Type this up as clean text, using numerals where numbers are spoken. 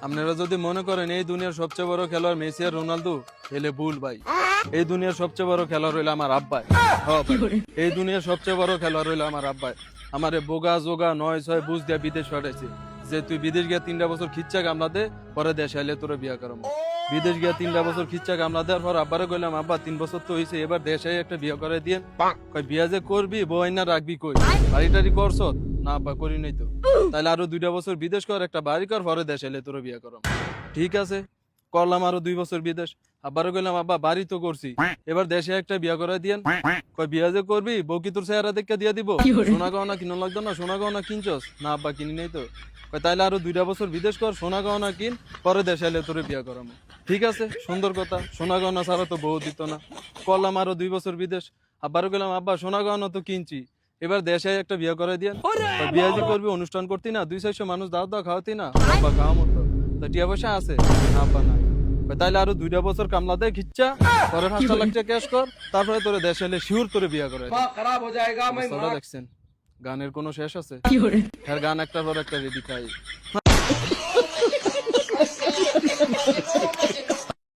আপনারা যদি মনে করেন এই দুনিয়ার সবচেয়ে বড় খেলোয়াড় মেসি আর রোনালদো, তাহলে ভুল ভাই। এই দুনিয়ার সবচেয়ে বড় খেলোয়াড় হইলো আমার আব্বাই। হ্যাঁ ভাই, এই দুনিয়ার সবচেয়ে বড় খেলোয়াড় হইলো আমার আব্বাই। আমারে বোগা জোগা 9-6 বুঝ দিয়া বিদেশ পাঠাইছে, যে তুই বিদেশ গিয়া 3টা বছর খিচ্চা কামলা দে, পরে দেশে আইলে তোরা বিয়া করাবো। বিদেশ গিয়া 3টা বছর খিচ্চা কামলা দেওয়ার পর আব্বারে কইলাম, আব্বা 3 বছর তো হইছে, এবার দেশে একটা বিয়া করে দিয়ে। কই বিয়া যে করবি, বউ আইনা রাখবি কই? বাড়ি টাড়ি করছ? না আব্বা করি নাই তো। তাহলে আরো 2টা বছর বিদেশ কর, একটা বাড়ি কর, পরে দেশে এলে তোর বিয়া করাম। ঠিক আছে, করলাম আরো 2 বছর বিদেশ। আব্বারে কইলাম, আব্বা বাড়ি তো করছি, এবার দেশে একটা বিয়া করে দিয়েন। কই বিয়া যে করবি, বউ কি তোর চেহারা দেখে দিয়া দিব? সোনা গহনা কিনো লাগতো না? সোনা গহনা কিনছস? না আব্বা কিনি নাই তো। কই তাইলে আরো 2টা বছর বিদেশ কর, সোনা গহনা কিন, পরে দেশে এলে তোর বিয়া করামো। ঠিক আছে, সুন্দর কথা, সোনা গহনা ছাড়া তো বউ দিত না। করলাম আরো 2 বছর বিদেশ। আব্বারে কইলাম, আব্বা সোনা গহনা তো কিনছি, এবার দেশে একটা বিয়া করে দিয়েন। বিয়া যে করবি, অনুষ্ঠান করতি না, 200-400 মানুষ দাওয়াত দাওয়া খাওয়াতি না? আব্বা খাওয়া মতো তো টিয়া পয়সা আছে? না আব্বা না। তাইলে আরো 2টা বছর কামলা দেয় খিচ্চা, পরে 5 লাখ টাকা ক্যাশ কর, তারপরে তোরে দেশে এলে শিওর তোরে বিয়া করে। खराब हो जाएगा मैं দেখছেন গানের কোনো শেষ আছে? গান একটার পর একটা রেডি খাই।